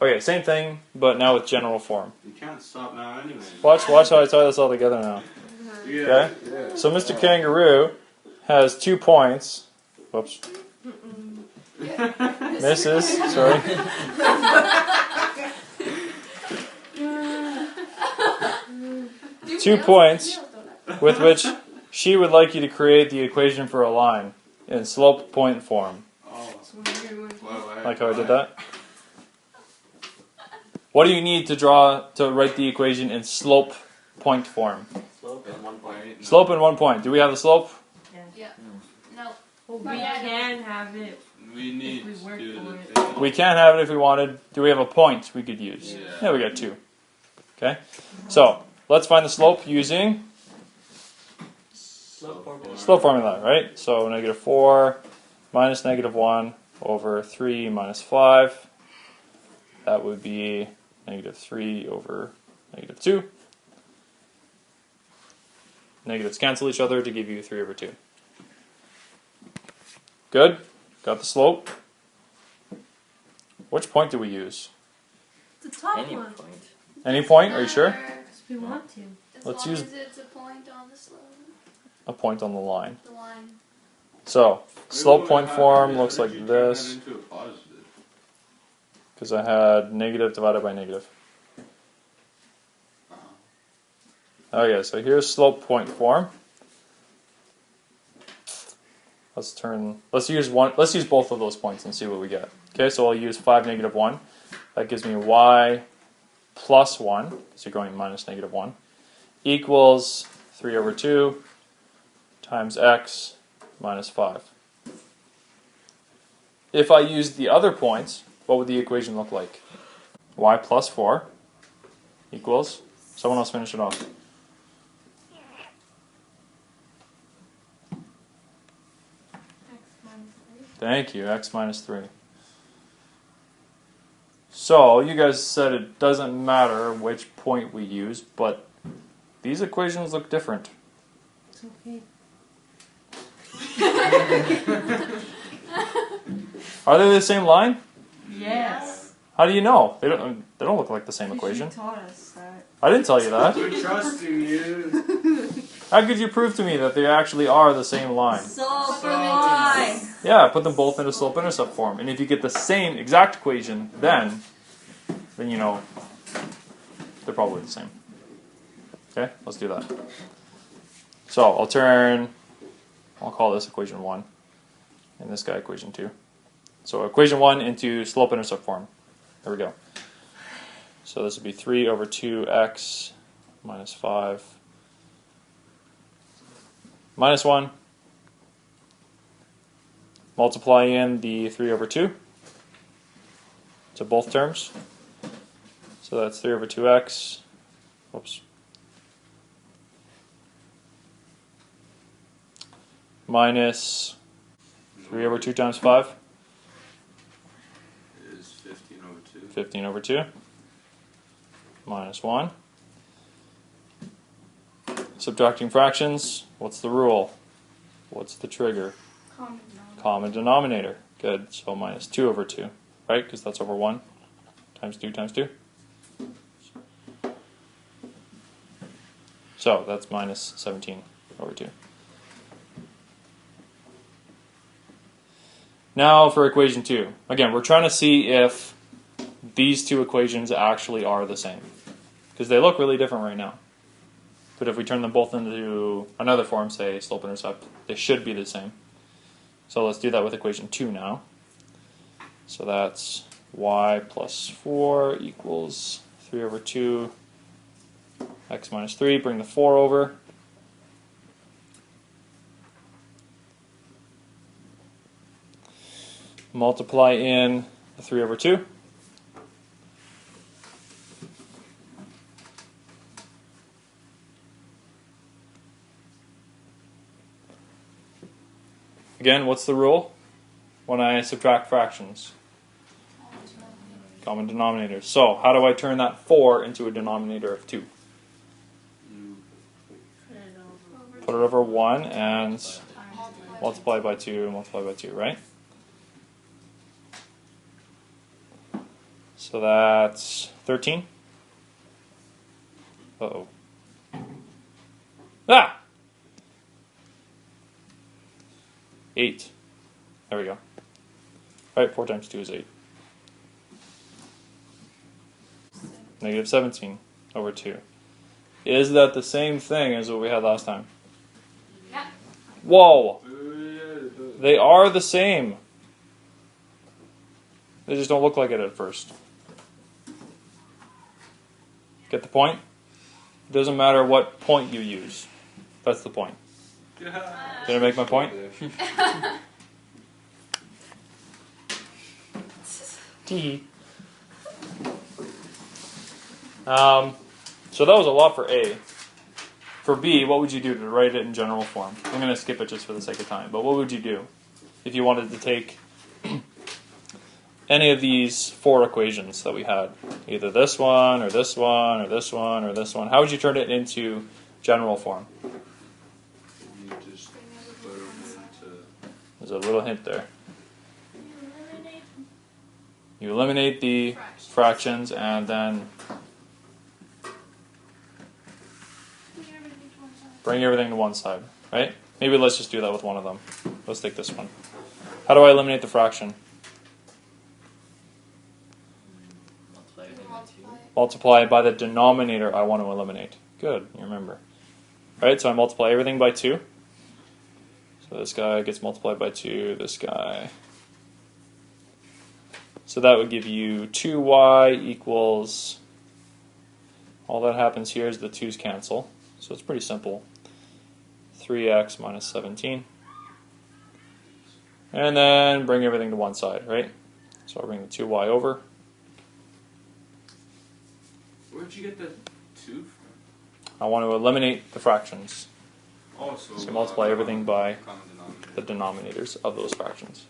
Okay, same thing, but now with general form. You can't stop now anyway. Watch how I tie this all together now. Okay? Yeah. So Mr. Kangaroo has 2 points. Whoops. Misses. Sorry. Two points with which she would like you to create the equation for a line in slope point form. Oh. Like how I did that? What do you need to write the equation in slope point form? Slope at 1 point. Slope in 1 point. Do we have the slope? Yeah. No. Well, we can have it. We need we to work do for the it. thing. We can have it if we wanted. Do we have a point we could use? Yeah, we got 2. Okay? So, let's find the slope using slope formula, right? So, -4 minus -1 over 3 minus 5. That would be -3 over -2. Negatives cancel each other to give you 3 over 2. Good? Got the slope? Which point do we use? The top Any one. point. Any point? Are you sure? If we want to. Let's As long use- as it's a point on the slope, A point on the line. the line. So, slope point form looks like Turn this. that into a positive. Because I had negative divided by negative. Okay, so here's slope point form. Let's use both of those points and see what we get. Okay, so I'll use 5, -1. That gives me y plus 1, so you're going minus -1, equals 3 over 2 times x minus 5. If I used the other points, what would the equation look like? Y plus 4 equals, someone else finish it off. Thank you, x minus 3. So, you guys said it doesn't matter which point we use, but these equations look different. It's okay. Are they the same line? Yes. How do you know? They don't look like the same You equation. taught us that. I didn't tell you that. We're trusting you. How could you prove to me that they actually are the same line? So for why? Yeah, put them both into slope-intercept form. And if you get the same exact equation, then you know they're probably the same. Okay, let's do that. So I'll call this equation 1, and this guy equation 2. So equation 1 into slope-intercept form. There we go. So this would be 3 over 2x minus 5 minus 1. Multiply in the 3 over 2 to both terms. So that's 3 over 2x. Whoops. Minus 3 over 2 times 5. Is 15 over 2. 15 over 2. Minus 1. Subtracting fractions. What's the rule? What's the trigger? Common denominator. Good. So minus 2 over 2. Right? Because that's over 1. Times 2 times 2. So that's minus 17 over 2. Now for equation 2. Again, we're trying to see if these two equations actually are the same. Because they look really different right now. But if we turn them both into another form, say slope-intercept, they should be the same. So let's do that with equation 2 now. So that's y plus 4 equals 3 over 2 x minus 3. Bring the 4 over. Multiply in the 3 over 2. Again, what's the rule when I subtract fractions? Common denominator. So, how do I turn that 4 into a denominator of 2? Put it over 1 and multiply by 2 and multiply by 2, right? So that's 13. Uh-oh. Ah! 8. There we go. Alright, 4 times 2 is 8. Negative 17 over 2. Is that the same thing as what we had last time? Yeah. Whoa! Yeah. They are the same. They just don't look like it at first. Get the point? It doesn't matter what point you use. That's the point. Did I make my point? Tee. So that was a lot for A. For B, what would you do to write it in general form? I'm going to skip it just for the sake of time, but what would you do if you wanted to take any of these 4 equations that we had? Either this one, or this one, or this one, or this one. How would you turn it into general form? You just put them into. There's a little hint there. You eliminate the fractions and then bring everything to one side, right? Maybe let's just do that with one of them. Let's take this one. How do I eliminate the fraction? Multiply by the denominator I want to eliminate. Good, you remember. Right, so I multiply everything by 2. So this guy gets multiplied by 2, this guy. So that would give you 2y equals, all that happens here is the 2's cancel. So it's pretty simple. 3x minus 17. And then bring everything to one side, right? So I'll bring the 2y over. Where'd you get the 2 from? I want to eliminate the fractions. Oh, so So multiply everything by common denominator. the denominators of those fractions.